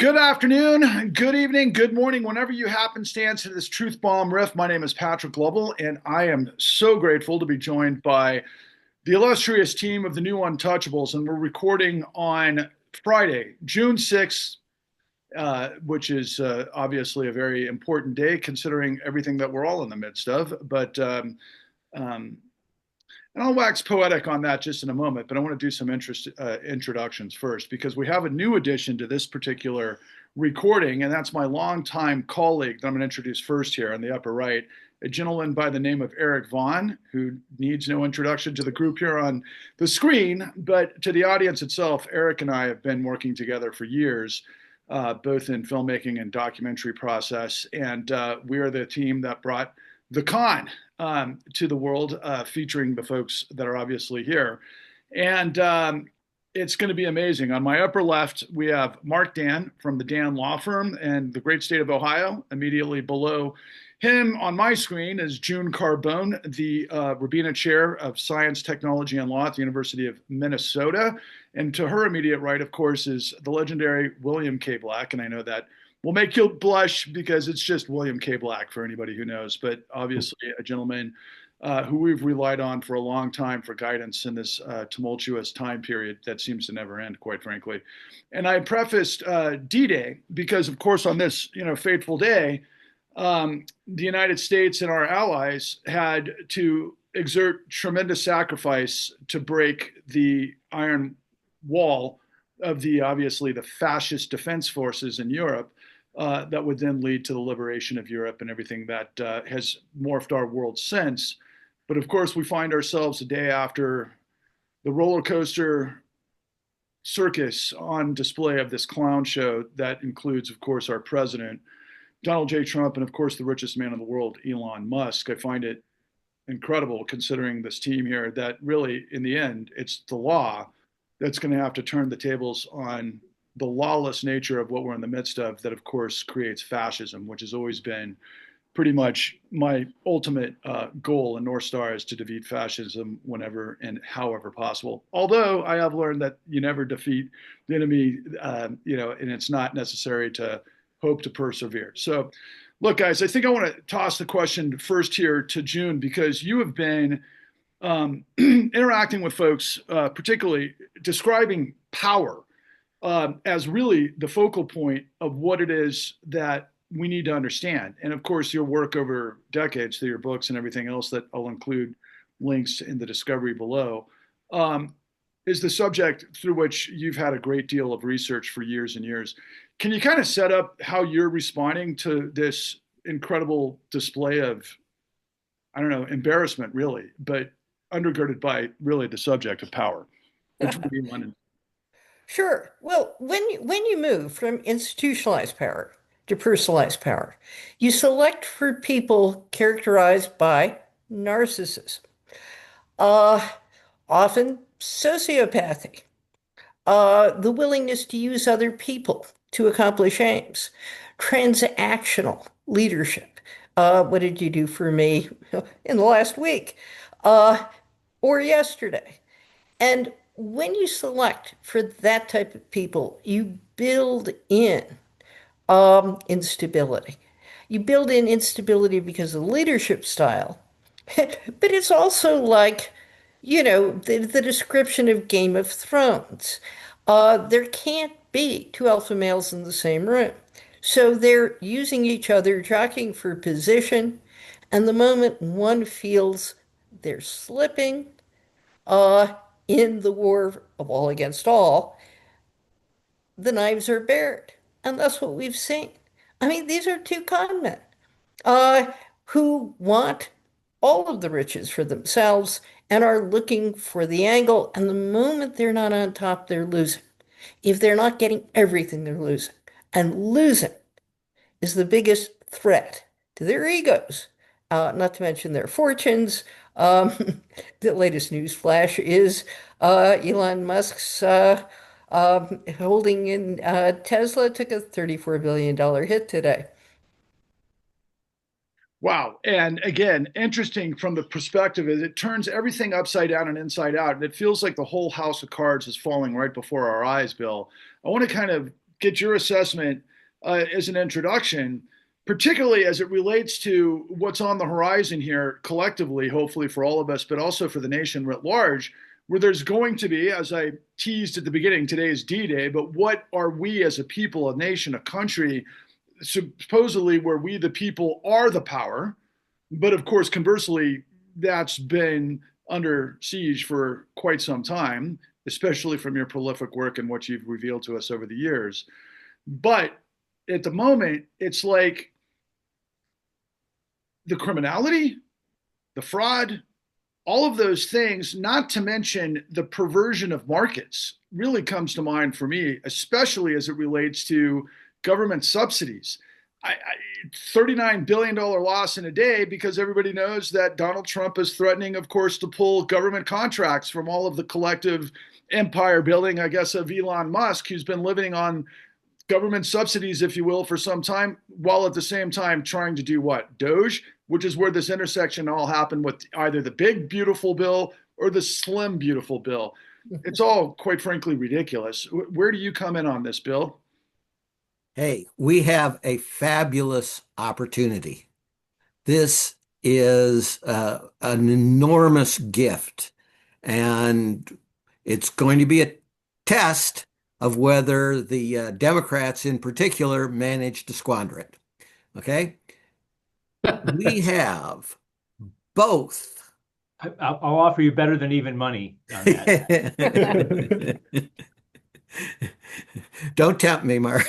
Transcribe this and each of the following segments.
Good afternoon, good evening, good morning, whenever you happenstance to this Truth Bomb Riff. My name is Patrick Lovell, and I am so grateful to be joined by the illustrious team of the new Untouchables. And we're recording on Friday, June 6th, which is obviously a very important day considering everything that we're all in the midst of. Um, and I'll wax poetic on that just in a moment, but I want to do some introductions first because we have a new addition to this particular recording, and that's my longtime colleague that I'm going to introduce first here on the upper right, a gentleman by the name of Eric Vaughan, who needs no introduction to the group here on the screen, but to the audience itself. Eric and I have been working together for years, both in filmmaking and documentary process, and we are the team that brought The Con to the world, featuring the folks that are obviously here. And it's going to be amazing. On my upper left, we have Marc Dann from the Dann Law Firm in the great state of Ohio. Immediately below him on my screen is June Carbone, the Rabina Chair of Science, Technology, and Law at the University of Minnesota. And to her immediate right, of course, is the legendary William K. Black. And I know that will make you blush because it's just William K. Black for anybody who knows, but obviously a gentleman who we've relied on for a long time for guidance in this tumultuous time period that seems to never end, quite frankly. And I prefaced D-Day because, of course, on this fateful day, the United States and our allies had to exert tremendous sacrifice to break the iron wall of obviously the fascist defense forces in Europe. That would then lead to the liberation of Europe and everything that has morphed our world since. But of course, we find ourselves a day after the roller coaster circus on display of this clown show that includes, of course, our president, Donald J. Trump, and of course, the richest man in the world, Elon Musk. I find it incredible considering this team here that really, in the end, it's the law that's going to have to turn the tables on the lawless nature of what we're in the midst of that, of course, creates fascism, which has always been pretty much my ultimate goal and North Star is to defeat fascism whenever and however possible. Although I have learned that you never defeat the enemy, and it's not necessary to hope to persevere. So, look, guys, I think I want to toss the question first here to June because you have been interacting with folks, particularly describing power as really the focal point of what it is that we need to understand. And of course, your work over decades through your books and everything else that I'll include links in the discovery below, is the subject through which you've had a great deal of research for years and years. Can you kind of set up how you're responding to this incredible display of, I don't know, embarrassment really, but undergirded by really the subject of power, which would be London? Sure. Well, when you move from institutionalized power to personalized power, you select for people characterized by narcissism, uh, often sociopathy, the willingness to use other people to accomplish aims, transactional leadership. What did you do for me in the last week, or yesterday? And when you select for that type of people, you build in instability. You build in instability because of the leadership style, but it's also like, the description of Game of Thrones. There can't be two alpha males in the same room. So they're using each other, jockeying for position, and the moment one feels they're slipping, uh, in the war of all against all, the knives are bared. And that's what we've seen. I mean, these are two con men uh, who want all of the riches for themselves and are looking for the angle. And the moment they're not on top, they're losing. If they're not getting everything, they're losing. And losing is the biggest threat to their egos, not to mention their fortunes. The latest news flash is Elon Musk's holding in Tesla took a $34 billion hit today. Wow. And again, interesting from the perspective is it turns everything upside down and inside out. And it feels like the whole house of cards is falling right before our eyes, Bill. I want to kind of get your assessment as an introduction, particularly as it relates to what's on the horizon here collectively, hopefully for all of us, but also for the nation writ large, where there's going to be, as I teased at the beginning, today is D-Day, but what are we as a people, a nation, a country, supposedly where we, the people, are the power? But of course, conversely, that's been under siege for quite some time, especially from your prolific work and what you've revealed to us over the years. But at the moment, it's like the criminality, the fraud, all of those things, not to mention the perversion of markets, really comes to mind for me, especially as it relates to government subsidies. $39 billion loss in a day because everybody knows that Donald Trump is threatening, of course, to pull government contracts from all of the collective empire building, I guess, of Elon Musk, who's been living on government subsidies, if you will, for some time, while at the same time trying to do what? Doge, which is where this intersection all happened with either the big, beautiful bill or the slim, beautiful bill. It's all, quite frankly, ridiculous. Where do you come in on this, Bill? Hey, we have a fabulous opportunity. This is an enormous gift, and it's going to be a test of whether the Democrats in particular manage to squander it. Okay? We have both. I'll offer you better than even money on that. Don't tempt me, Mark.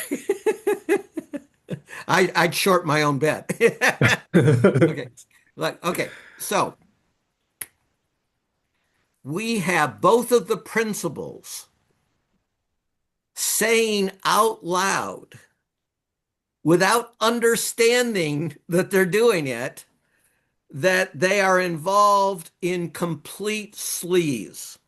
I'd short my own bet. Okay. So we have both of the principles saying out loud without understanding that they're doing it, that they are involved in complete sleaze.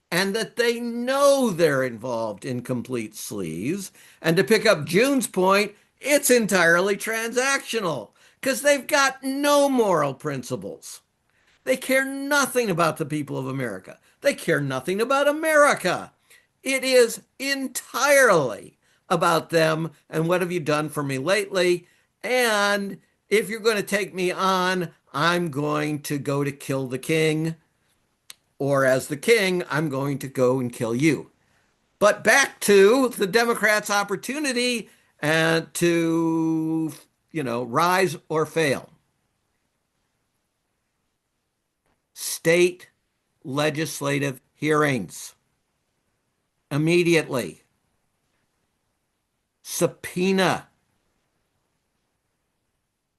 And that they know they're involved in complete sleaze. And to pick up June's point, it's entirely transactional because they've got no moral principles. They care nothing about the people of America. They care nothing about America. It is entirely about them and what have you done for me lately? And if you're going to take me on, I'm going to go to kill the king. Or as the king, I'm going to go and kill you. But back to the Democrats' opportunity and to, rise or fail. State legislative hearings. Immediately. Subpoena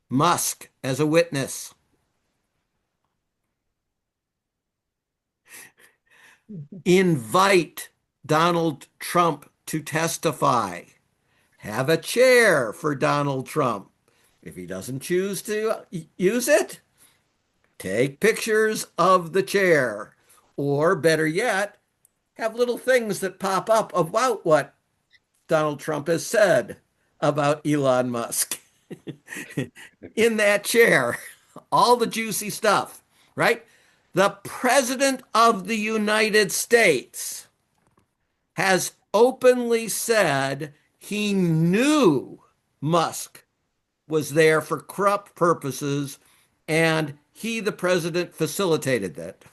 Musk as a witness. Invite Donald Trump to testify. Have a chair for Donald Trump. If he doesn't choose to use it, take pictures of the chair. Or better yet, have little things that pop up about what Donald Trump has said about Elon Musk in that chair. All the juicy stuff, right? The President of the United States has openly said he knew Musk was there for corrupt purposes, and he, the president, facilitated that.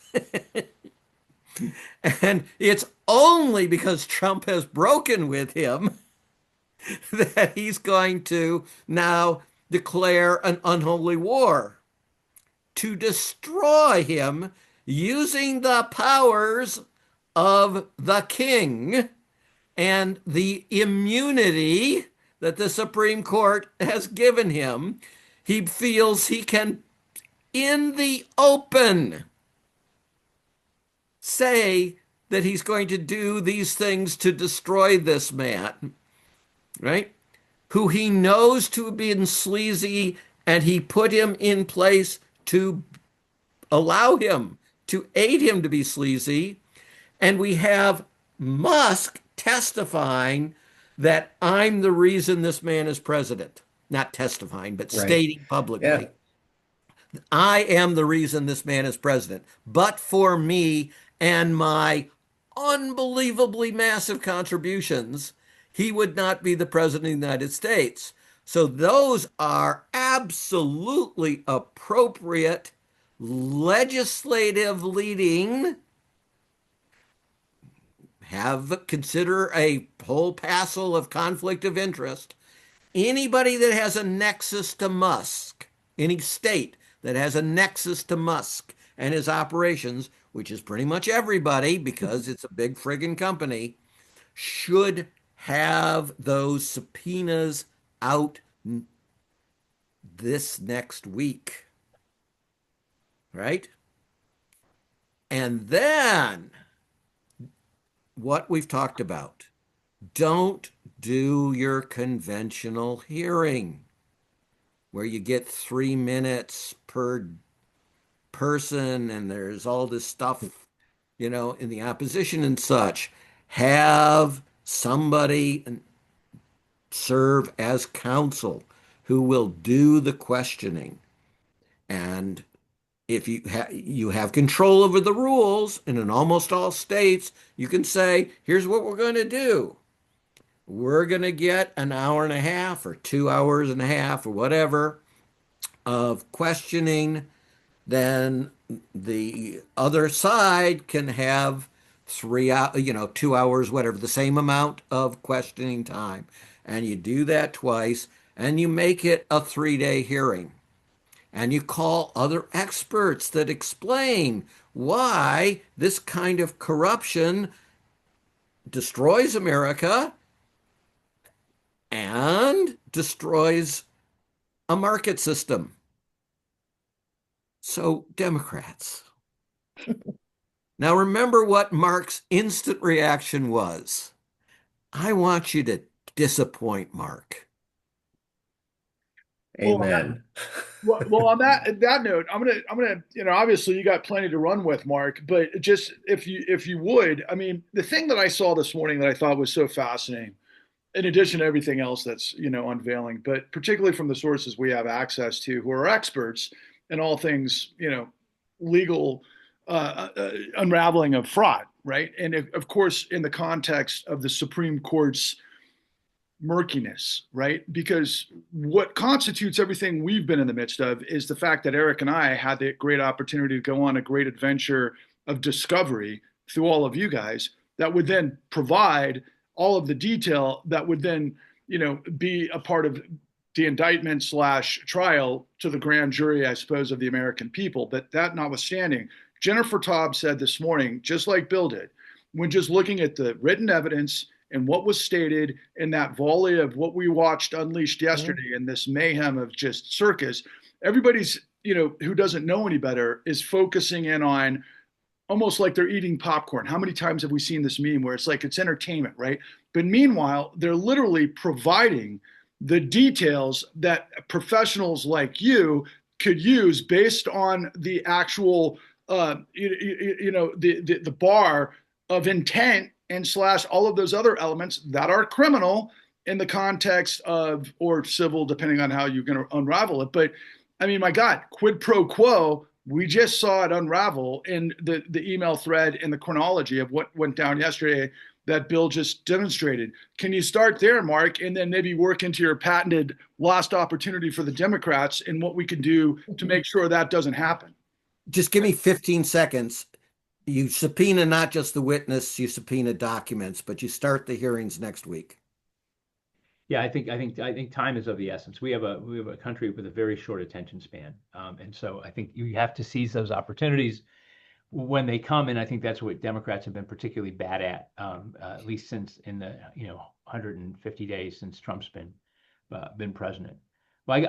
And it's only because Trump has broken with him that he's going to now declare an unholy war to destroy him using the powers of the king and the immunity that the Supreme Court has given him. He feels he can, in the open, say that he's going to do these things to destroy this man, right? Who he knows to have been sleazy, and he put him in place to allow him, to aid him to be sleazy. And we have Musk testifying that I'm the reason this man is president. Not testifying, but stating publicly. Yeah. I am the reason this man is president. But for me and my unbelievably massive contributions, he would not be the president of the United States. So those are absolutely appropriate legislative leading. Consider a whole passel of conflict of interest. Anybody that has a nexus to Musk, any state that has a nexus to Musk and his operations, which is pretty much everybody because it's a big friggin' company, should have those subpoenas out this next week. Right? And then what we've talked about. Don't do your conventional hearing where you get 3 minutes per person and there's all this stuff, in the opposition and such. Have somebody serve as counsel who will do the questioning. And if you have control over the rules, and in almost all states, you can say, here's what we're going to do. We're going to get an hour and a half or 2 hours and a half or whatever of questioning. Then the other side can have 2 hours, whatever, the same amount of questioning time. And you do that twice, and you make it a 3-day hearing. And you call other experts that explain why this kind of corruption destroys America and destroys a market system. So, Democrats. Now, remember what Mark's instant reaction was. I want you to disappoint Mark. Amen. Well, on that note, I'm gonna, obviously you got plenty to run with, Mark, but just if you would, I mean, the thing that I saw this morning that I thought was so fascinating, in addition to everything else that's, unveiling, but particularly from the sources we have access to, who are experts in all things, legal unraveling of fraud, right? And of course, in the context of the Supreme Court's murkiness, right? Because what constitutes everything we've been in the midst of is the fact that Eric and I had the great opportunity to go on a great adventure of discovery through all of you guys that would then provide all of the detail that would then, be a part of the indictment / trial to the grand jury, I suppose, of the American people. But that notwithstanding, Jennifer Taub said this morning, just like Bill did, when just looking at the written evidence and what was stated in that volley of what we watched unleashed yesterday in this mayhem of just circus, everybody's, who doesn't know any better is focusing in on almost like they're eating popcorn. How many times have we seen this meme where it's like it's entertainment, right? But meanwhile, they're literally providing the details that professionals like you could use based on the actual, the bar of intent and / all of those other elements that are criminal in the context of, or civil, depending on how you're going to unravel it. But I mean, my God, quid pro quo, we just saw it unravel in the email thread and the chronology of what went down yesterday that Bill just demonstrated. Can you start there, Mark, and then maybe work into your patented lost opportunity for the Democrats and what we can do to make sure that doesn't happen? Just give me 15 seconds. You subpoena not just the witness, you subpoena documents, but you start the hearings next week. Yeah, I think time is of the essence. We have a country with a very short attention span, and so I think you have to seize those opportunities when they come. And I think that's what Democrats have been particularly bad at least since in the 150 days since Trump's been president. Well,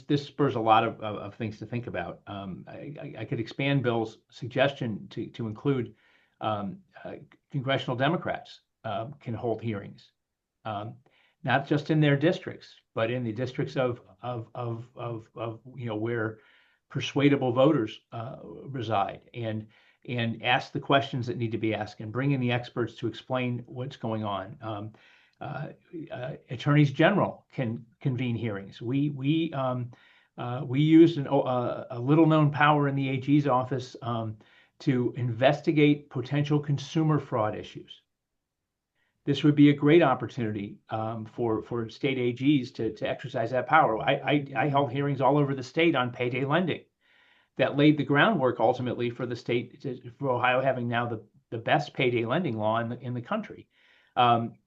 this spurs a lot of things to think about. I could expand Bill's suggestion to include congressional Democrats can hold hearings, not just in their districts, but in the districts of where persuadable voters reside, and ask the questions that need to be asked, and bring in the experts to explain what's going on. Attorneys general can convene hearings. We used a little known power in the AG's office to investigate potential consumer fraud issues. this would be a great opportunity for state AGs to exercise that power. I held hearings all over the state on payday lending that laid the groundwork ultimately for the state, for Ohio having now the best payday lending law in the country. But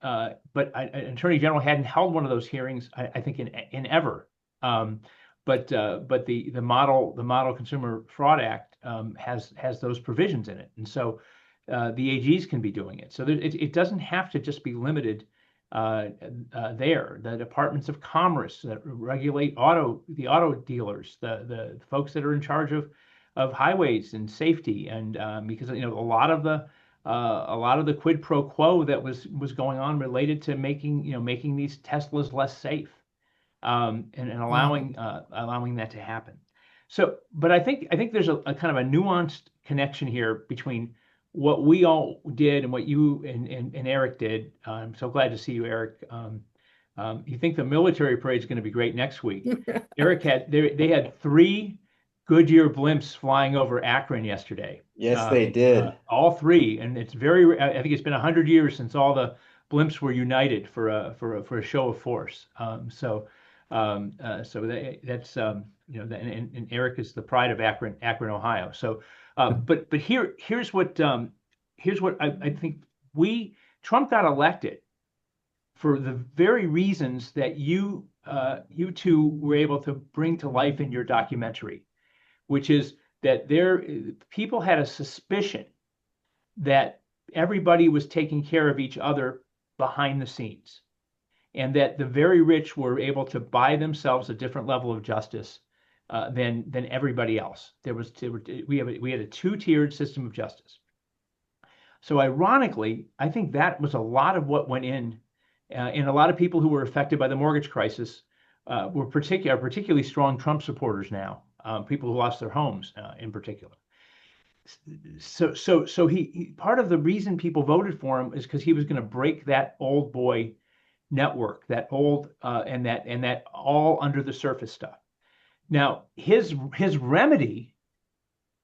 an attorney general hadn't held one of those hearings, I think, in ever. But the Model Consumer Fraud Act has those provisions in it, and so the AGs can be doing it. So it doesn't have to just be limited there. The departments of commerce that regulate the auto dealers, the folks that are in charge of highways and safety, and because a lot of the quid pro quo that was going on related to making these Teslas less safe, and allowing that to happen. So, but I think there's a kind of a nuanced connection here between what we all did and what you and Eric did. I'm so glad to see you, Eric. You think the military parade is going to be great next week? Eric they had 3 Goodyear blimps flying over Akron yesterday. Yes, they did. All 3, and it's I think it's been 100 years since all the blimps were united for a show of force. So that's and Eric is the pride of Akron, Ohio. So, but here's what I think Trump got elected for the very reasons that you two were able to bring to life in your documentary, which is that people had a suspicion that everybody was taking care of each other behind the scenes, and that the very rich were able to buy themselves a different level of justice than everybody else. We had a 2-tiered system of justice. So ironically, I think that was a lot of what went in, and a lot of people who were affected by the mortgage crisis are particularly strong Trump supporters now. People who lost their homes in particular. So he part of the reason people voted for him is because he was going to break that old boy network, that old and that all under the surface stuff. Now his remedy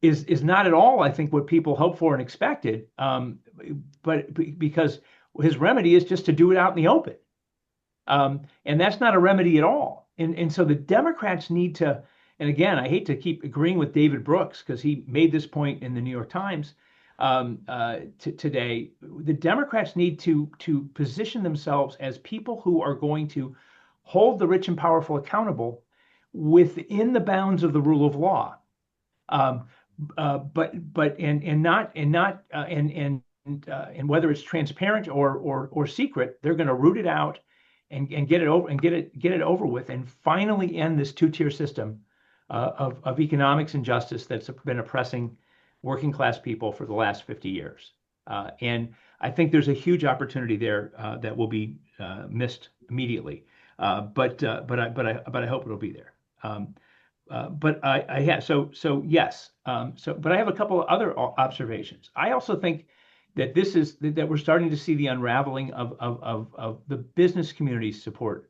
is not at all, I think, what people hoped for and expected, but because his remedy is just to do it out in the open, and that's not a remedy at all. And so the Democrats need to. And again, I hate to keep agreeing with David Brooks because he made this point in the New York Times today. The Democrats need to position themselves as people who are going to hold the rich and powerful accountable within the bounds of the rule of law, and whether it's transparent or secret, they're going to root it out and get it over with, and finally end this 2-tier system of economics and justice that's been oppressing working class people for the last 50 years. And I think there's a huge opportunity there that will be missed immediately. But I hope it'll be there. But I have a couple of other observations. I also think that that we're starting to see the unraveling of the business community's support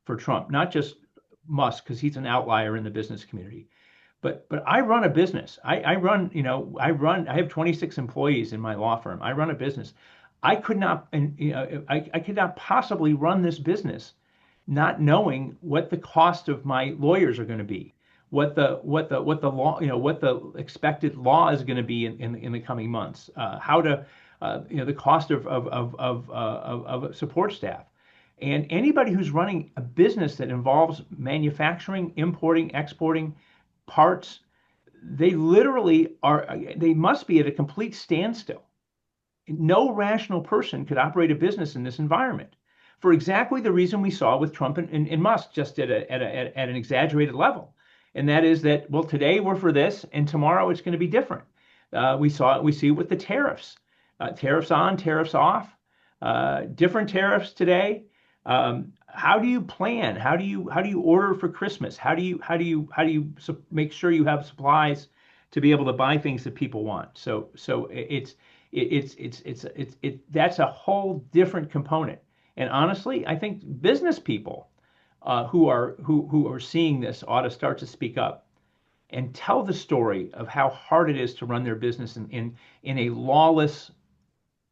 for Trump, not just Musk, because he's an outlier in the business community. But I run a business. I have 26 employees in my law firm. I run a business. I could not possibly run this business not knowing what the cost of my lawyers are going to be, what the law, what the expected law is going to be in the coming months, the cost of support staff. And anybody who's running a business that involves manufacturing, importing, exporting parts, they must be at a complete standstill. No rational person could operate a business in this environment for exactly the reason we saw with Trump and Musk, just at an exaggerated level. And that is that, well, today we're for this and tomorrow it's going to be different. We see it with the tariffs, tariffs on, tariffs off, different tariffs today. How do you plan? How do you order for Christmas? How do you make sure you have supplies to be able to buy things that people want? So that's a whole different component. And honestly, I think business people who are seeing this ought to start to speak up and tell the story of how hard it is to run their business in a lawless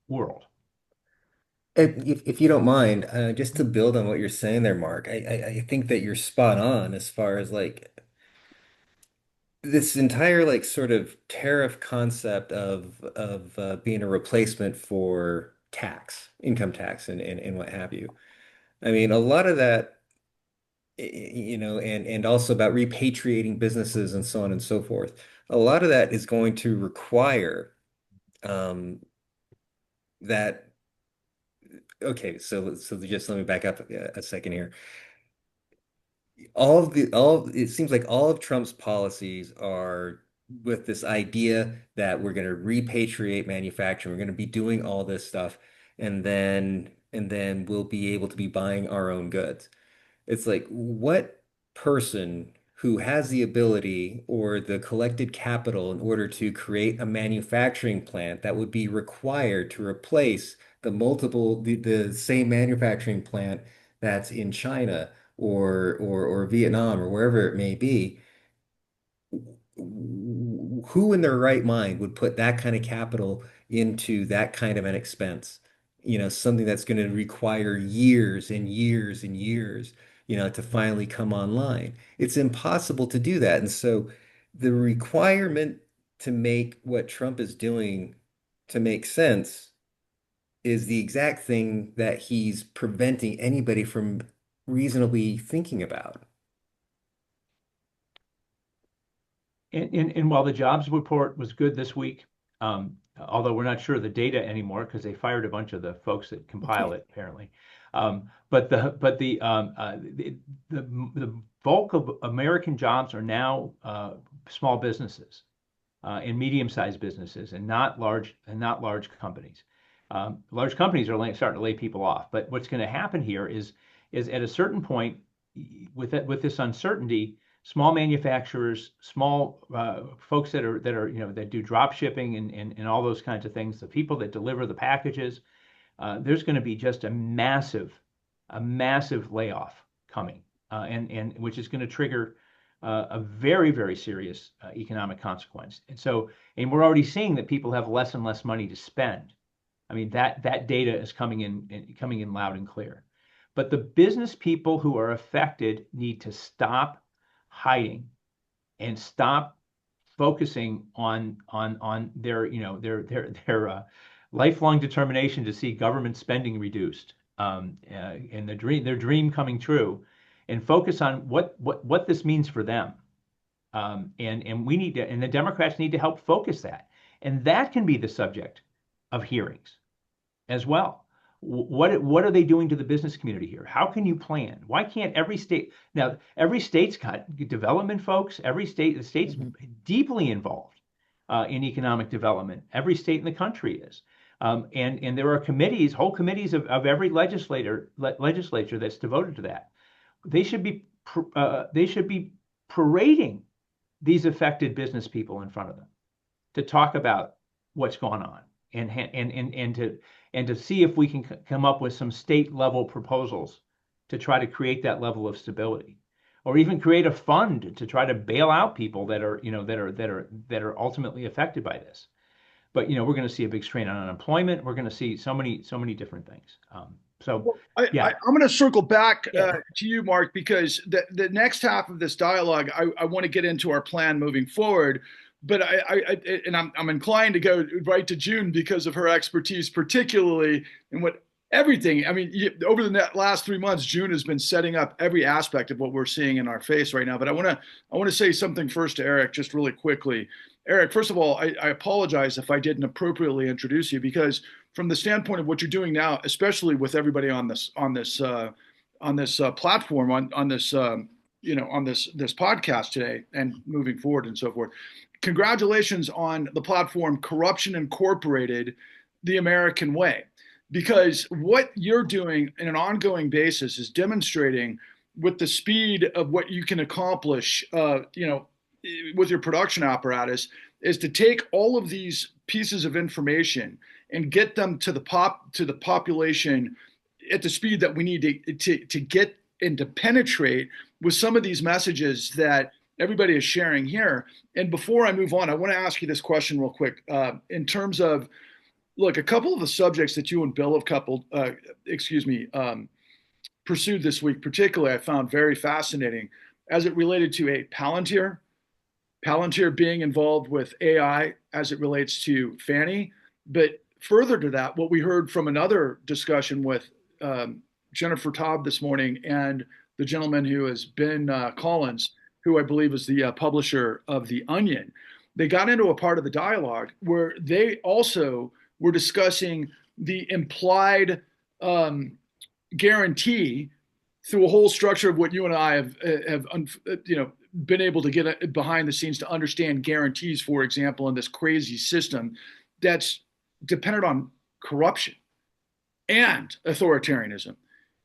world. If you don't mind, just to build on what you're saying there, Mark, I think that you're spot on as far as like this entire like sort of tariff concept of being a replacement for tax, income tax, and what have you. I mean, a lot of that, and also about repatriating businesses and so on and so forth. A lot of that is going to require um, that. Okay, so just let me back up a second here. It seems like all of Trump's policies are with this idea that we're going to repatriate manufacturing, we're going to be doing all this stuff, and then we'll be able to be buying our own goods. It's like what person who has the ability or the collected capital in order to create a manufacturing plant that would be required to replace the same manufacturing plant that's in China or Vietnam or wherever it may be, who in their right mind would put that kind of capital into that kind of an expense? Something that's going to require years and years and years, to finally come online. It's impossible to do that. And so the requirement to make what Trump is doing to make sense is the exact thing that he's preventing anybody from reasonably thinking about. And while the jobs report was good this week, although we're not sure of the data anymore because they fired a bunch of the folks that compile it apparently. But the bulk of American jobs are now small businesses and medium-sized businesses, and not large companies. Large companies are starting to lay people off. But what's going to happen here is at a certain point, with this uncertainty, small manufacturers, small folks that do drop shipping and all those kinds of things, the people that deliver the packages, there's going to be just a massive layoff coming, and which is going to trigger a very, very serious economic consequence. And we're already seeing that people have less and less money to spend. I mean, that data is coming in loud and clear. But the business people who are affected need to stop hiding and stop focusing on their lifelong determination to see government spending reduced, and their dream coming true, and focus on what this means for them. And the Democrats need to help focus that, and that can be the subject of hearings as well. What are they doing to the business community here? How can you plan? Why can't every state's got development folks. The state's deeply involved in economic development. Every state in the country is. And there are whole committees of every legislature that's devoted to that. They should be parading these affected business people in front of them to talk about what's going on, and to see if we can come up with some state level proposals to try to create that level of stability, or even create a fund to try to bail out people that are ultimately affected by this. But we're going to see a big strain on unemployment. We're going to see so many different things. Well, Yeah. I'm going to circle back to you, Mark, because the next half of this dialogue, I want to get into our plan moving forward. But I'm inclined to go right to June because of her expertise, particularly in everything. I mean, over the last 3 months, June has been setting up every aspect of what we're seeing in our face right now. But I want to say something first to Eric, just really quickly. Eric, first of all, I apologize if I didn't appropriately introduce you, because from the standpoint of what you're doing now, especially with everybody on this platform, on this podcast today and moving forward and so forth. Congratulations on the platform Corruption Incorporated, the American Way, because what you're doing in an ongoing basis is demonstrating with the speed of what you can accomplish, with your production apparatus, is to take all of these pieces of information and get them to the population at the speed that we need to get and to penetrate with some of these messages that everybody is sharing here. And before I move on, I want to ask you this question real quick. In terms of, look, a couple of the subjects that you and Bill have pursued this week, particularly, I found very fascinating as it related to a Palantir being involved with AI as it relates to Fannie. But further to that, what we heard from another discussion with Jennifer Taub this morning and the gentleman who has been Collins, who I believe is the publisher of The Onion, they got into a part of the dialogue where they also were discussing the implied guarantee through a whole structure of what you and I have been able to get behind the scenes to understand guarantees, for example, in this crazy system that's dependent on corruption and authoritarianism.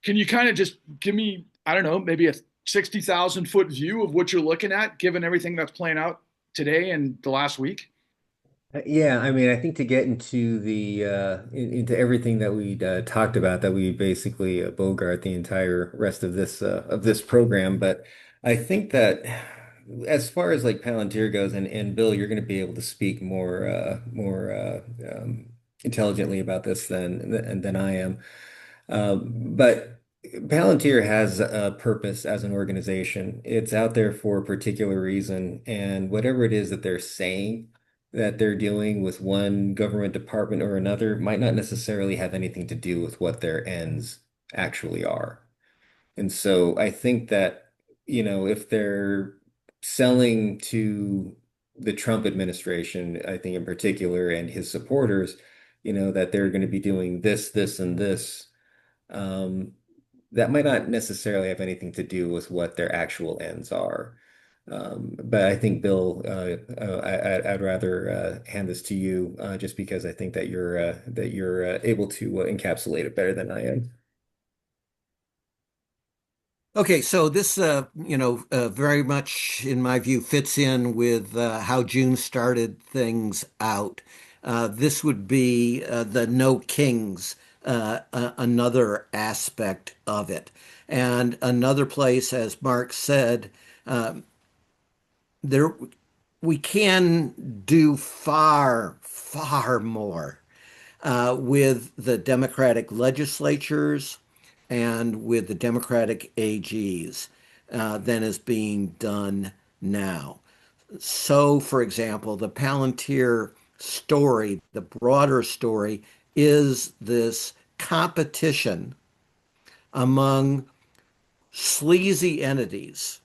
Can you kind of just give me, I don't know, maybe a 60,000 foot view of what you're looking at, given everything that's playing out today and the last week? Yeah, I mean, I think to get into into everything that we talked about, that we basically bogart the entire rest of this program. But I think that as far as like Palantir goes, and Bill, you're going to be able to speak more intelligently about this than I am. But Palantir has a purpose as an organization. It's out there for a particular reason, and whatever it is that they're saying that they're dealing with one government department or another might not necessarily have anything to do with what their ends actually are. And so I think that, if they're selling to the Trump administration, I think in particular, and his supporters, that they're going to be doing this, this, and this, um, that might not necessarily have anything to do with what their actual ends are. But I think, Bill, I'd rather hand this to you just because I think that you're able to encapsulate it better than I am. Okay, so this, very much, in my view, fits in with how June started things out. This would be the no kings, another aspect of it. And another place, as Mark said, there we can do far, far more with the Democratic legislatures and with the Democratic AGs than is being done now. So, for example, the Palantir story, the broader story, is this competition among sleazy entities,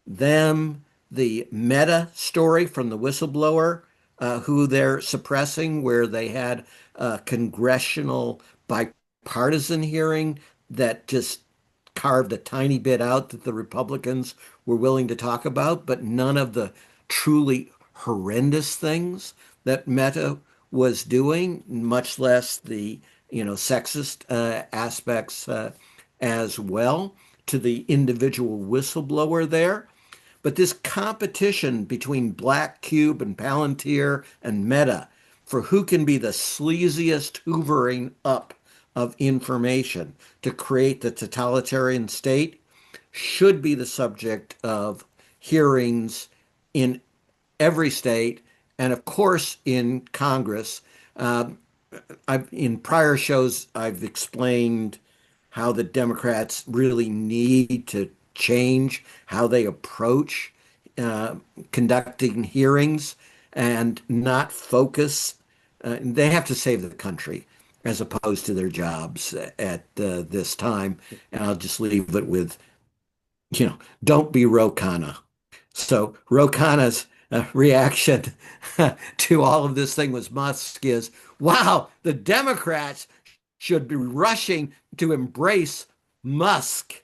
them, the Meta story from the whistleblower, who they're suppressing, where they had a congressional bipartisan hearing that just carved a tiny bit out that the Republicans were willing to talk about, but none of the truly horrendous things that Meta was doing, much less the sexist aspects as well to the individual whistleblower there. But this competition between Black Cube and Palantir and Meta for who can be the sleaziest hoovering up of information to create the totalitarian state should be the subject of hearings in every state and, of course, in Congress. In prior shows, I've explained how the Democrats really need to change how they approach conducting hearings and not focus. They have to save the country as opposed to their jobs at this time. And I'll just leave it with, don't be Ro Khanna. So Ro Khanna's reaction to all of this thing was Musk is, wow, the Democrats should be rushing to embrace Musk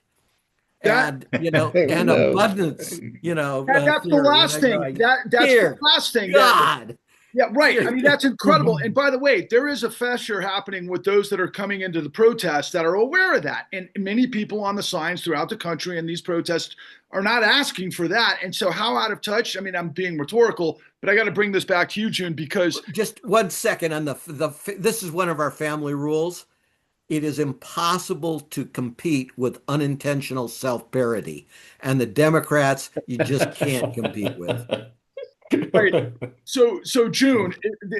and and No. abundance, That's the theory. last thing. Like, That's dear the last thing. God. Yeah, right. Dear I mean, that's incredible. And by the way, there is a fissure happening with those that are coming into the protests that are aware of that. And many people on the signs throughout the country and these protests are not asking for that. And so how out of touch? I mean, I'm being rhetorical, but I got to bring this back to you, June, because just 1 second on this is one of our family rules. It is impossible to compete with unintentional self-parody. And the Democrats, you just can't compete with. Right. So June,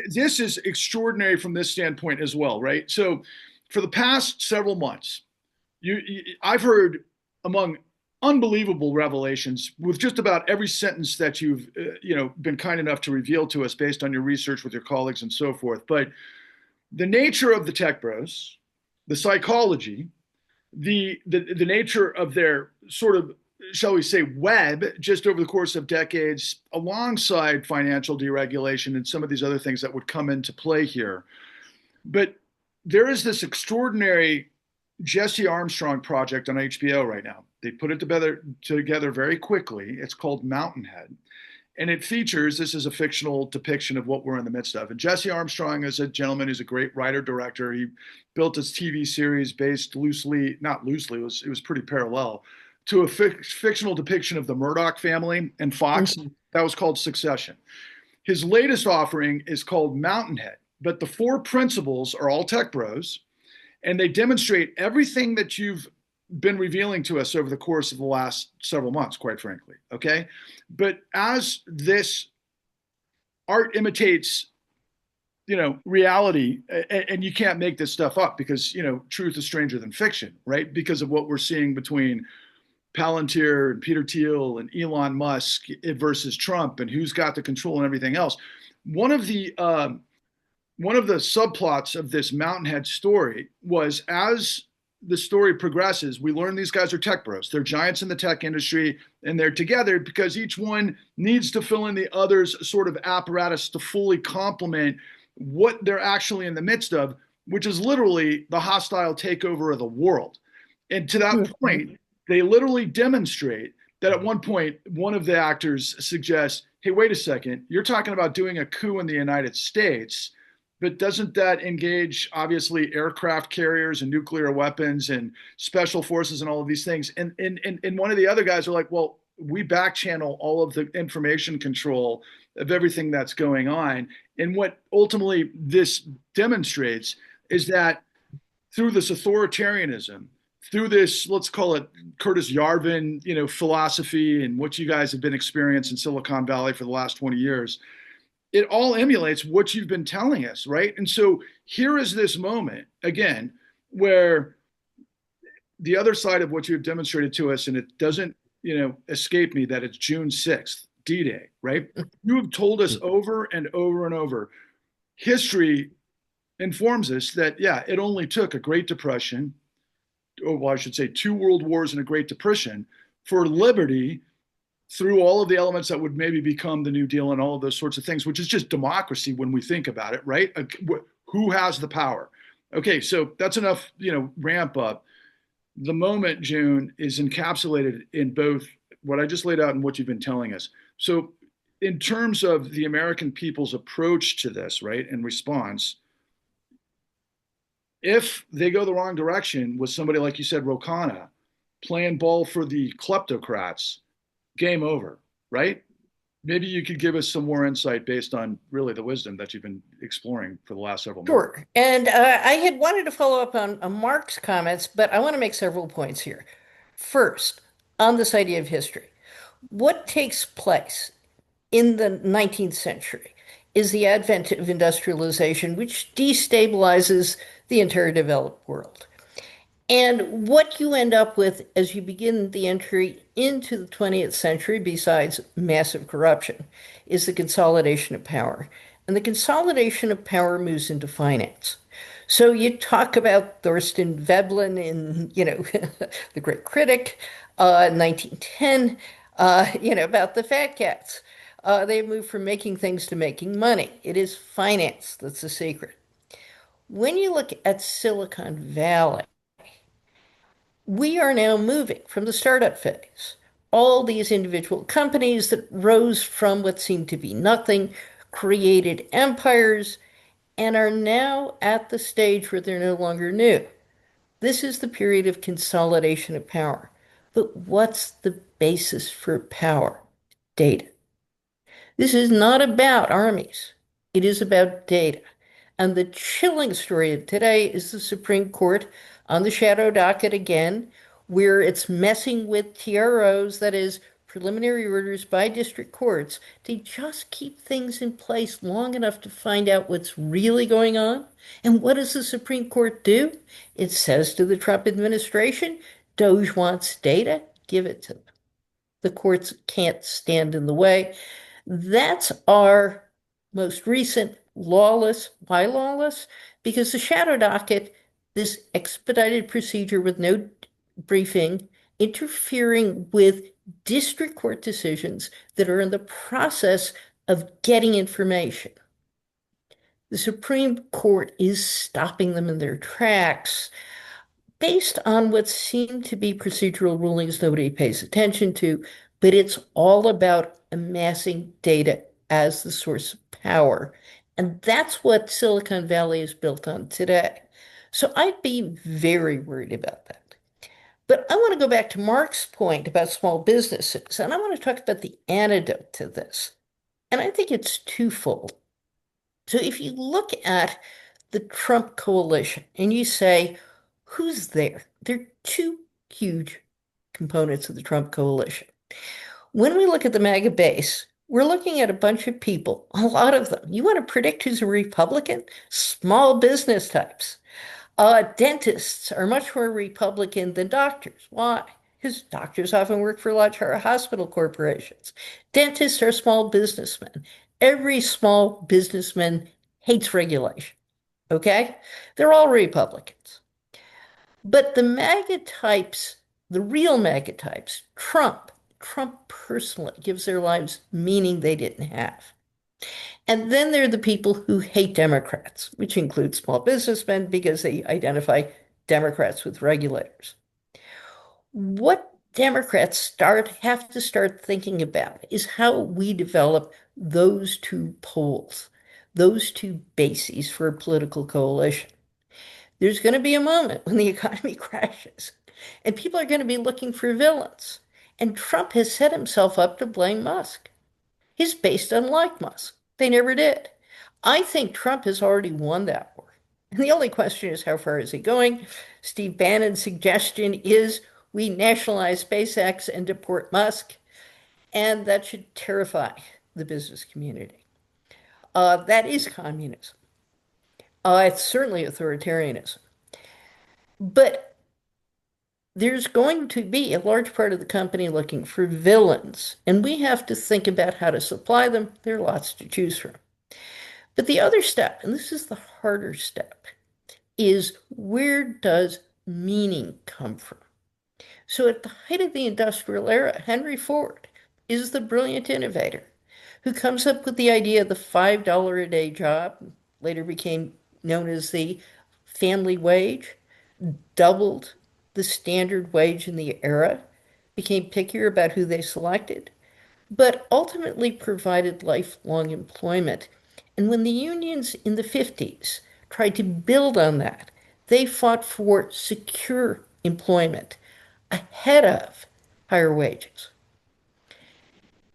this is extraordinary from this standpoint as well, right? So for the past several months, I've heard among unbelievable revelations with just about every sentence that you've been kind enough to reveal to us based on your research with your colleagues and so forth. But the nature of the tech bros, the psychology, the nature of their sort of, shall we say, web just over the course of decades, alongside financial deregulation and some of these other things that would come into play here. But there is this extraordinary Jesse Armstrong project on HBO right now. They put it together very quickly. It's called Mountainhead. And it features, this is a fictional depiction of what we're in the midst of. And Jesse Armstrong is a gentleman who's a great writer director. He built his TV series based loosely, not loosely, it was pretty parallel to a fictional depiction of the Murdoch family and Fox. That was called Succession. His latest offering is called Mountainhead, but the four principles are all tech bros, and they demonstrate everything that you've been revealing to us over the course of the last several months, quite frankly. Okay. But as this art imitates, reality, and you can't make this stuff up because, truth is stranger than fiction, right? Because of what we're seeing between Palantir and Peter Thiel and Elon Musk versus Trump and who's got the control and everything else. One of the subplots of this Mountainhead story was, as the story progresses, we learn these guys are tech bros. They're giants in the tech industry, and they're together because each one needs to fill in the other's sort of apparatus to fully complement what they're actually in the midst of, which is literally the hostile takeover of the world. And to that point, they literally demonstrate that at one point, one of the actors suggests, hey, wait a second, you're talking about doing a coup in the United States, but doesn't that engage, obviously, aircraft carriers and nuclear weapons and special forces and all of these things? And one of the other guys are like, well, we back channel all of the information control of everything that's going on. And what ultimately this demonstrates is that through this authoritarianism, through this, let's call it Curtis Yarvin, philosophy and what you guys have been experiencing in Silicon Valley for the last 20 years, it all emulates what you've been telling us, right? And so here is this moment, again, where the other side of what you've demonstrated to us, and it doesn't, escape me that it's June 6th, D-Day, right? You have told us over and over and over, history informs us that, yeah, it only took a Great Depression, or well, I should say 2 world wars and a Great Depression, for liberty through all of the elements that would maybe become the New Deal and all of those sorts of things, which is just democracy when we think about it, right? Who has the power? Okay, so that's enough, ramp up. The moment, June, is encapsulated in both what I just laid out and what you've been telling us. So in terms of the American people's approach to this, right, and response, if they go the wrong direction with somebody like you said, Ro Khanna, playing ball for the kleptocrats, game over, right? Maybe you could give us some more insight based on really the wisdom that you've been exploring for the last several months. Sure. And I had wanted to follow up on Mark's comments, but I want to make several points here. First, on this idea of history, what takes place in the 19th century is the advent of industrialization, which destabilizes the entire developed world. And what you end up with as you begin the entry into the 20th century, besides massive corruption, is the consolidation of power. And the consolidation of power moves into finance. So you talk about Thorstein Veblen in, The Great Critic, 1910, about the fat cats. They move from making things to making money. It is finance that's the secret. When you look at Silicon Valley, we are now moving from the startup phase. All these individual companies that rose from what seemed to be nothing, created empires, and are now at the stage where they're no longer new. This is the period of consolidation of power. But what's the basis for power? Data. This is not about armies. It is about data. And the chilling story of today is the Supreme Court on the shadow docket again, where it's messing with TROs, that is, preliminary orders by district courts to just keep things in place long enough to find out what's really going on. And what does the Supreme Court do? It says to the Trump administration, Doge wants data, give it to them. The courts can't stand in the way. That's our most recent lawless. Why lawless? Because the shadow docket, this expedited procedure with no briefing, interfering with district court decisions that are in the process of getting information. The Supreme Court is stopping them in their tracks based on what seem to be procedural rulings nobody pays attention to, but it's all about amassing data as the source of power. And that's what Silicon Valley is built on today. So I'd be very worried about that. But I want to go back to Mark's point about small businesses, and I want to talk about the antidote to this. And I think it's twofold. So if you look at the Trump coalition and you say, who's there? There are two huge components of the Trump coalition. When we look at the MAGA base, we're looking at a bunch of people, a lot of them. You want to predict who's a Republican? Small business types. Dentists are much more Republican than doctors. Why? Because doctors often work for large hospital corporations. Dentists are small businessmen. Every small businessman hates regulation. Okay? They're all Republicans. But the MAGA types, the real MAGA types, Trump personally gives their lives meaning they didn't have. And then there are the people who hate Democrats, which includes small businessmen because they identify Democrats with regulators. What Democrats have to start thinking about is how we develop those two poles, those two bases for a political coalition. There's going to be a moment when the economy crashes, and people are going to be looking for villains. And Trump has set himself up to blame Musk. His base doesn't like Musk. They never did. I think Trump has already won that war. And the only question is, how far is he going? Steve Bannon's suggestion is we nationalize SpaceX and deport Musk, and that should terrify the business community. That is communism. It's certainly authoritarianism. But there's going to be a large part of the company looking for villains, and we have to think about how to supply them. There are lots to choose from. But the other step, and this is the harder step, is where does meaning come from? So at the height of the industrial era, Henry Ford is the brilliant innovator who comes up with the idea of the $5 a day job, later became known as the family wage, doubled the standard wage in the era, became pickier about who they selected, but ultimately provided lifelong employment. And when the unions in the 50s tried to build on that, they fought for secure employment ahead of higher wages.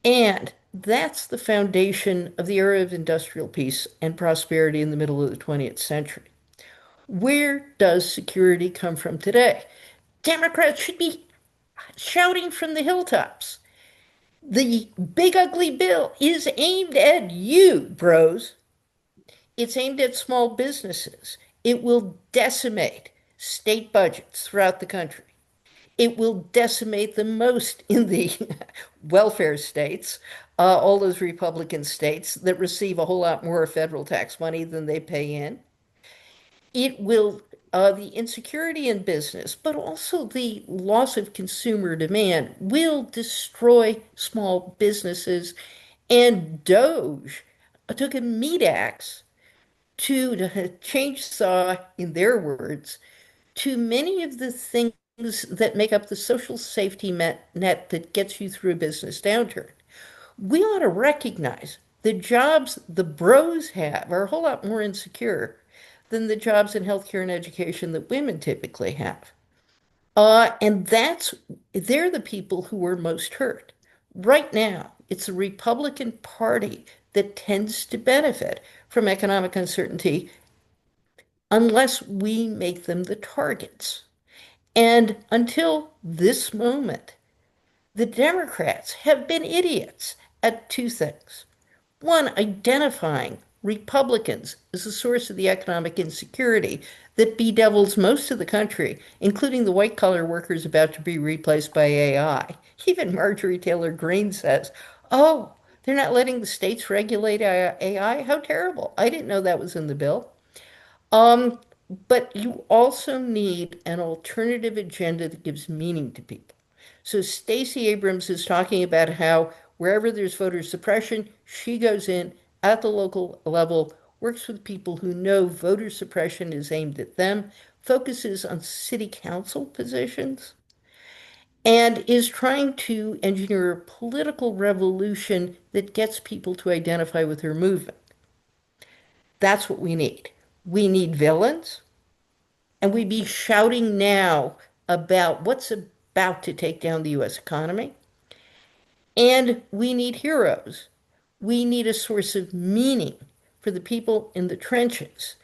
And that's the foundation of the era of industrial peace and prosperity in the middle of the 20th century. Where does security come from today? Democrats should be shouting from the hilltops. The big ugly bill is aimed at you, bros. It's aimed at small businesses. It will decimate state budgets throughout the country. It will decimate the most in the welfare states, all those Republican states that receive a whole lot more federal tax money than they pay in. It will, the insecurity in business, but also the loss of consumer demand will destroy small businesses. And Doge took a meat axe to change saw, in their words, to many of the things that make up the social safety net that gets you through a business downturn. We ought to recognize the jobs the bros have are a whole lot more insecure than the jobs in healthcare and education that women typically have. And they're the people who are most hurt. Right now, it's the Republican Party that tends to benefit from economic uncertainty unless we make them the targets. And until this moment, The Democrats have been idiots at two things. One, identifying Republicans as the source of the economic insecurity that bedevils most of the country, including the white collar workers about to be replaced by AI. Even Marjorie Taylor Greene says, oh, they're not letting the states regulate AI? How terrible. I didn't know that was in the bill. Um, but you also need an alternative agenda that gives meaning to people. So Stacey Abrams is talking about how wherever there's voter suppression, she goes in at the local level, works with people who know voter suppression is aimed at them, focuses on city council positions, and is trying to engineer a political revolution that gets people to identify with her movement. That's what we need. We need villains. And we'd be shouting now about what's about to take down the US economy. And we need heroes. We need a source of meaning for the people in the trenches.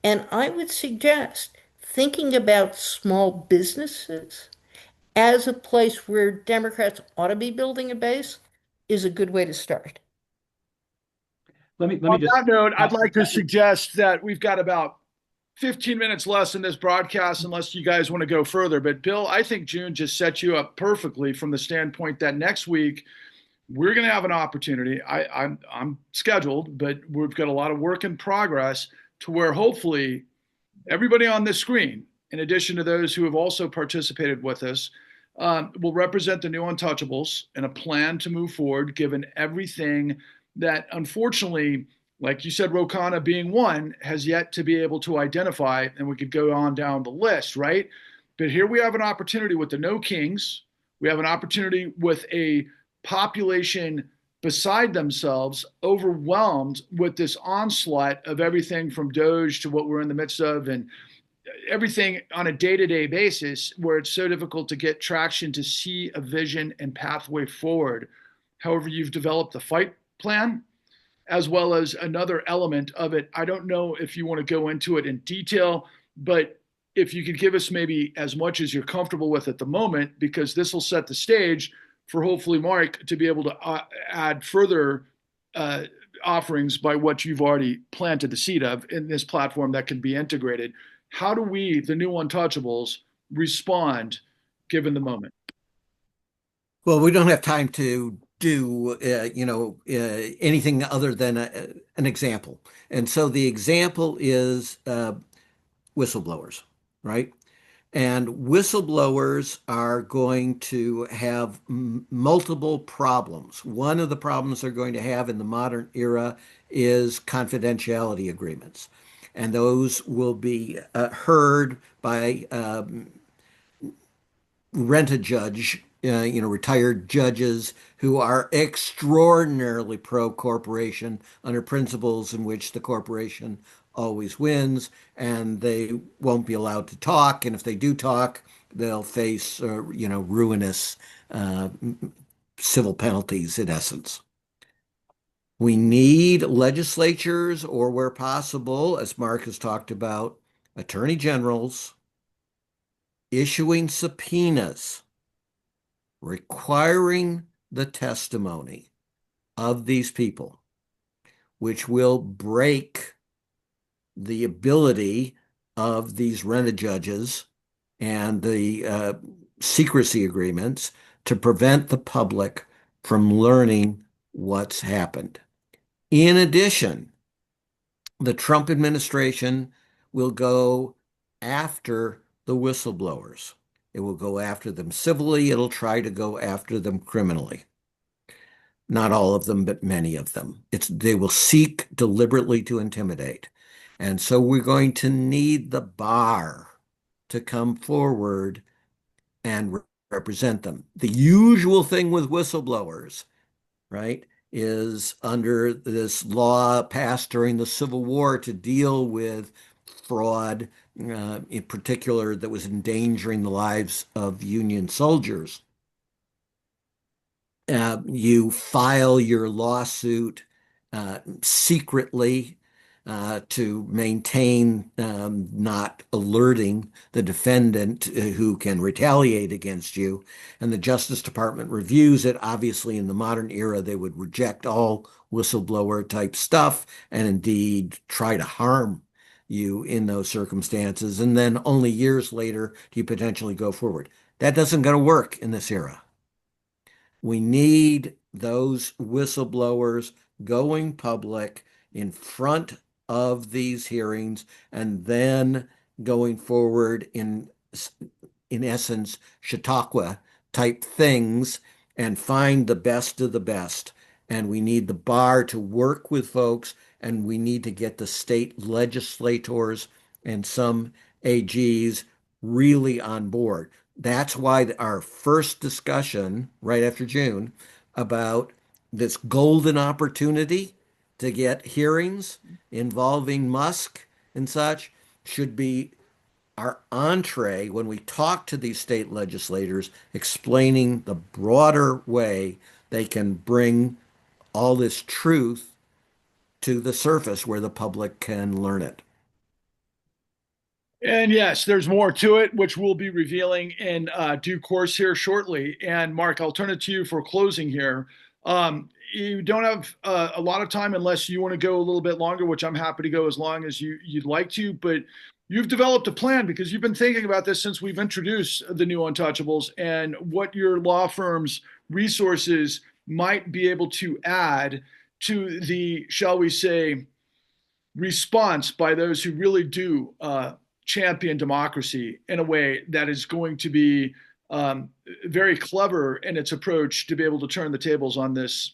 And I would suggest thinking about small businesses as a place where Democrats ought to be building a base is a good way to start. Let me On just that note, I'd like to suggest that we've got about 15 minutes less in this broadcast, unless you guys want to go further. But Bill, I think June just set you up perfectly from the standpoint that next week we're going to have an opportunity. I'm scheduled, but we've got a lot of work in progress to where hopefully everybody on this screen, in addition to those who have also participated with us, will represent the new Untouchables and a plan to move forward, given everything that, unfortunately, like you said, Rokana being one, has yet to be able to identify, and we could go on down the list, right? But here we have an opportunity with the No Kings. We have an opportunity with a population beside themselves, overwhelmed with this onslaught of everything from Doge to what we're in the midst of, and everything on a day-to-day basis, where it's so difficult to get traction to see a vision and pathway forward. However, you've developed the fight plan as well as another element of it. I don't know if you want to go into it in detail, but if you could give us maybe as much as you're comfortable with at the moment, because this will set the stage for hopefully Mark to be able to add further offerings by what you've already planted the seed of in this platform that can be integrated. How do we, the new Untouchables, respond given the moment? Well, we don't have time to do anything other than an example. And so the example is whistleblowers, right? And whistleblowers are going to have multiple problems. One of the problems they're going to have in the modern era is confidentiality agreements. And those will be heard by rent-a-judge, retired judges who are extraordinarily pro-corporation under principles in which the corporation always wins, and they won't be allowed to talk. And if they do talk, they'll face, ruinous civil penalties in essence. We need legislatures, or where possible, as Mark has talked about, attorney generals issuing subpoenas requiring the testimony of these people, which will break the ability of these rent-a-judges and the secrecy agreements to prevent the public from learning what's happened. In addition, the Trump administration will go after the whistleblowers. It will go after them civilly. It'll try to go after them criminally. Not all of them, but many of them. They will seek deliberately to intimidate. And so we're going to need the bar to come forward and represent them. The usual thing with whistleblowers, right, is under this law passed during the Civil War to deal with fraud, in particular, that was endangering the lives of Union soldiers. You file your lawsuit secretly. to maintain not alerting the defendant who can retaliate against you. And the Justice Department reviews it. Obviously, in the modern era, they would reject all whistleblower type stuff and indeed try to harm you in those circumstances. And then only years later do you potentially go forward. That doesn't going to work in this era. We need those whistleblowers going public in front of these hearings and then going forward in essence, Chautauqua type things and find the best of the best. And we need the bar to work with folks, and we need to get the state legislators and some AGs really on board. That's why our first discussion right after June about this golden opportunity to get hearings involving Musk and such should be our entree when we talk to these state legislators, explaining the broader way they can bring all this truth to the surface where the public can learn it. And yes, there's more to it, which we'll be revealing in due course here shortly. And Mark, I'll turn it to you for closing here. You don't have a lot of time unless you want to go a little bit longer, which I'm happy to go as long as you'd like to. But you've developed a plan because you've been thinking about this since we've introduced the new Untouchables and what your law firm's resources might be able to add to the, shall we say, response by those who really do champion democracy in a way that is going to be very clever in its approach to be able to turn the tables on this,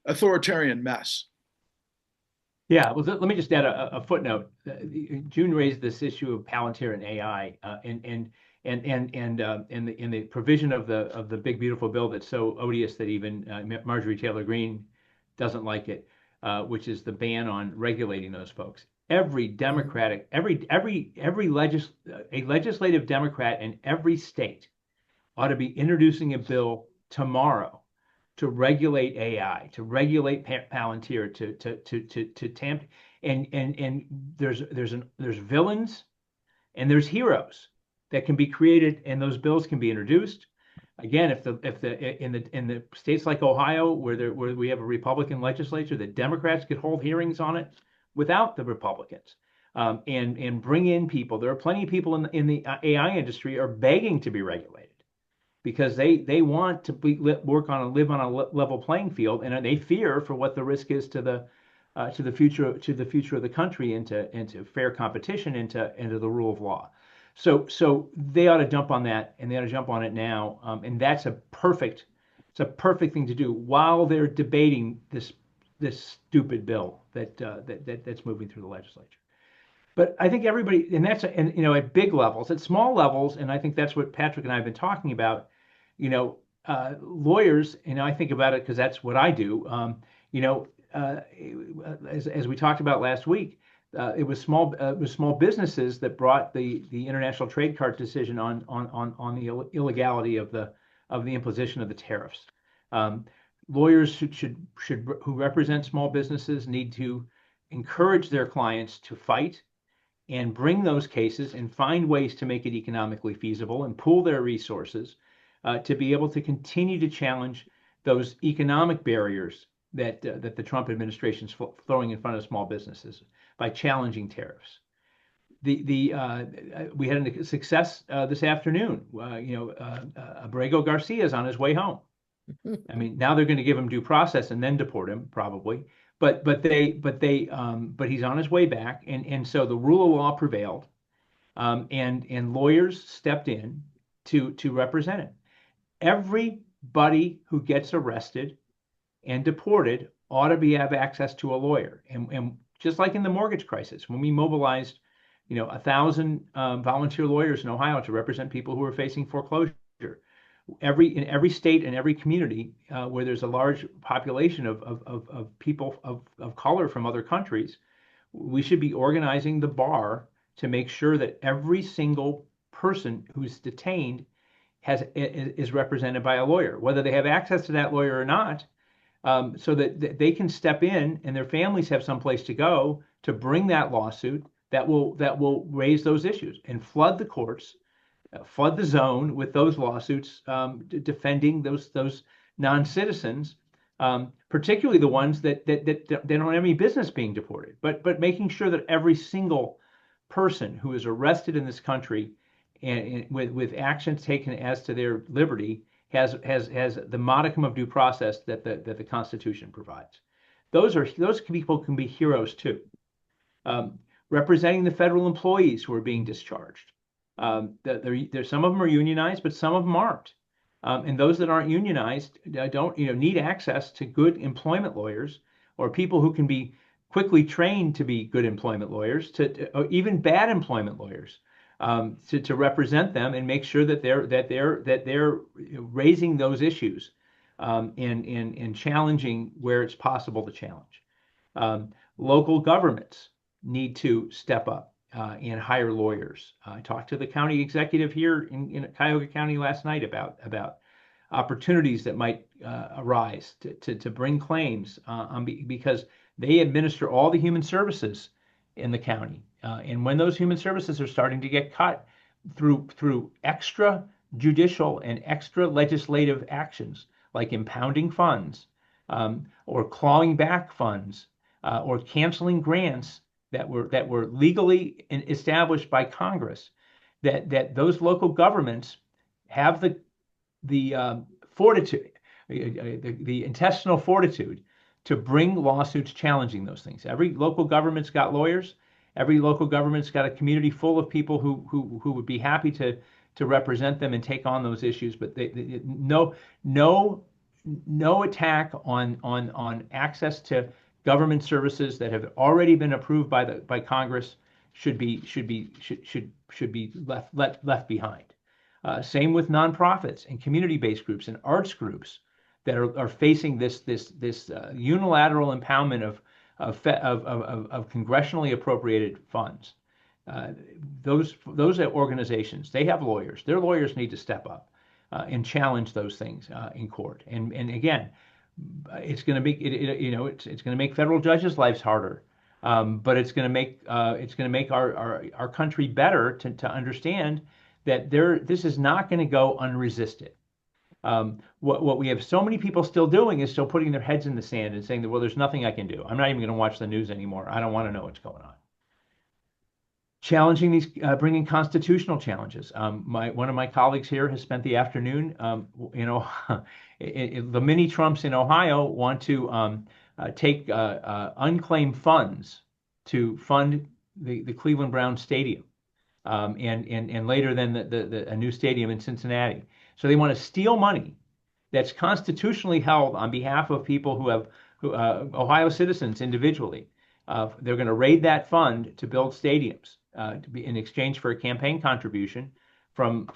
authoritarian mess. Yeah, well, let me just add a footnote. June raised this issue of Palantir and AI, and the provision of the big beautiful bill that's so odious that even Marjorie Taylor Greene doesn't like it, which is the ban on regulating those folks. Every Democratic, a legislative Democrat in every state ought to be introducing a bill tomorrow to regulate AI, to regulate Palantir, to tamp, and there's villains and there's heroes that can be created, and those bills can be introduced. Again, if in the states like Ohio, where we have a Republican legislature, the Democrats could hold hearings on it without the Republicans, and bring in people. There are plenty of people in the AI industry are begging to be regulated because they want to live on a level playing field, and they fear for what the risk is to the future of the country, into fair competition, into the rule of law. So they ought to jump on that, and they ought to jump on it now. And that's a perfect thing to do while they're debating this stupid bill that's moving through the legislature. But I think everybody, and that's at big levels, at small levels, and I think that's what Patrick and I have been talking about. Lawyers, I think about it because that's what I do. As we talked about last week, it was small businesses that brought the international trade court decision on the illegality of the imposition of the tariffs. Lawyers who represent small businesses need to encourage their clients to fight and bring those cases and find ways to make it economically feasible and pool their resources to be able to continue to challenge those economic barriers that the Trump administration is throwing in front of small businesses by challenging tariffs. We had a success this afternoon. Abrego Garcia is on his way home. I mean, now they're going to give him due process and then deport him probably. But he's on his way back, and so the rule of law prevailed, and lawyers stepped in to represent him. Everybody who gets arrested and deported ought to have access to a lawyer. And just like in the mortgage crisis, when we mobilized, 1,000 volunteer lawyers in Ohio to represent people who are facing foreclosure, in every state and every community where there's a large population of people of color from other countries, we should be organizing the bar to make sure that every single person who's detained is represented by a lawyer. Whether they have access to that lawyer or not, so that they can step in and their families have someplace to go to bring that lawsuit that will raise those issues and flood the courts, flood the zone with those lawsuits, defending those non-citizens, particularly the ones that they don't have any business being deported, but making sure that every single person who is arrested in this country and with actions taken as to their liberty has the modicum of due process that the Constitution provides. Those people can be heroes too. Representing the federal employees who are being discharged. Some of them are unionized, but some of them aren't. And those that aren't unionized don't need access to good employment lawyers or people who can be quickly trained to be good employment lawyers, or even bad employment lawyers, to represent them and make sure that they're raising those issues, and challenging where it's possible to challenge. Local governments need to step up and hire lawyers. I talked to the county executive here in Cuyahoga County last night about opportunities that might arise to bring claims because they administer all the human services in the county. And when those human services are starting to get cut through extra judicial and extra legislative actions, like impounding funds, or clawing back funds, or canceling grants that were legally established by Congress, that those local governments have the fortitude, the intestinal fortitude to bring lawsuits challenging those things. Every local government's got lawyers. Every local government's got a community full of people who would be happy to represent them and take on those issues. But no attack on access to government services that have already been approved by Congress should be left behind. Same with nonprofits and community-based groups and arts groups that are facing this unilateral impoundment of congressionally appropriated funds. Those organizations, they have lawyers. Their lawyers need to step up and challenge those things in court. And again, it's going to make it's going to make federal judges' lives harder, but it's going to make our country better to understand that this is not going to go unresisted. What we have so many people still doing is still putting their heads in the sand and saying that, well, there's nothing I can do. I'm not even going to watch the news anymore. I don't want to know what's going on. Challenging these, bringing constitutional challenges. One of my colleagues here has spent the afternoon, the mini Trumps in Ohio want to take unclaimed funds to fund the Cleveland Browns stadium, and later then a new stadium in Cincinnati. So they want to steal money that's constitutionally held on behalf of people who Ohio citizens individually. They're going to raid that fund to build stadiums to be in exchange for a campaign contribution from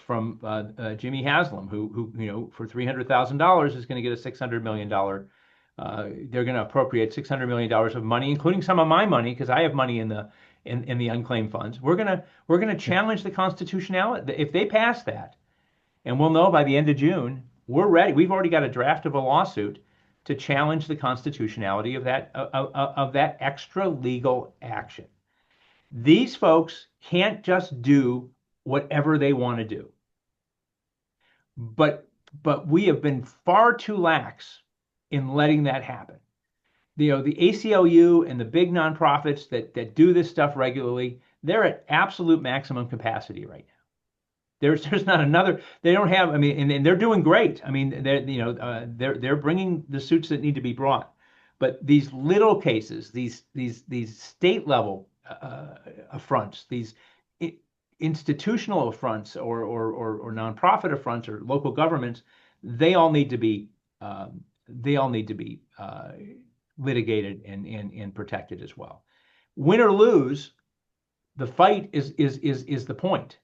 Jimmy Haslam, who for $300,000 is going to get a $600 million. They're going to appropriate $600 million of money, including some of my money, because I have money in the unclaimed funds. We're going to challenge the constitutionality if they pass that, and we'll know by the end of June. We're ready. We've already got a draft of a lawsuit to challenge the constitutionality of that extra legal action. These folks can't just do whatever they want to do. But we have been far too lax in letting that happen. The ACLU and the big nonprofits that do this stuff regularly, they're at absolute maximum capacity right now. There's not another. They don't have. I mean, and they're doing great. I mean, they're bringing the suits that need to be brought. But these little cases, these state level affronts, these institutional affronts or nonprofit affronts or local governments, they all need to be litigated and protected as well. Win or lose, the fight is the point.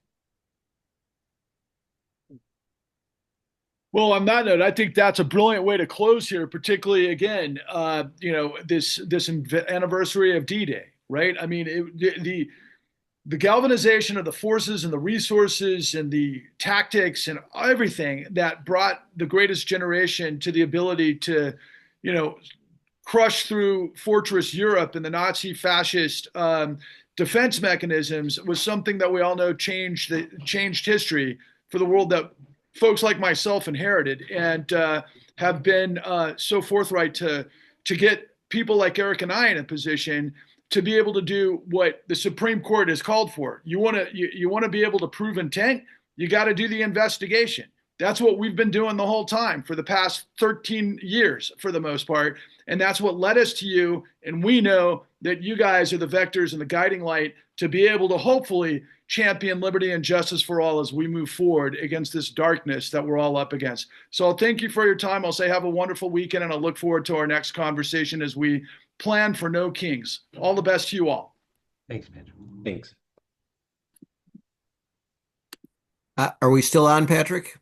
Well, on that note, I think that's a brilliant way to close here, particularly again, this anniversary of D-Day, right? I mean, the galvanization of the forces and the resources and the tactics and everything that brought the greatest generation to the ability to you know, crush through fortress Europe and the Nazi fascist defense mechanisms was something that we all know changed history for the world that folks like myself inherited, and have been so forthright to get people like Eric and I in a position to be able to do what the Supreme Court has called for. You want to be able to prove intent, you got to do the investigation. That's what we've been doing the whole time for the past 13 years, for the most part. And that's what led us to you. And we know that you guys are the vectors and the guiding light to be able to hopefully champion liberty and justice for all as we move forward against this darkness that we're all up against. So I'll thank you for your time. I'll say have a wonderful weekend, and I'll look forward to our next conversation as we plan for No Kings. All the best to you all. Thanks, Patrick. Thanks. Are we still on, Patrick?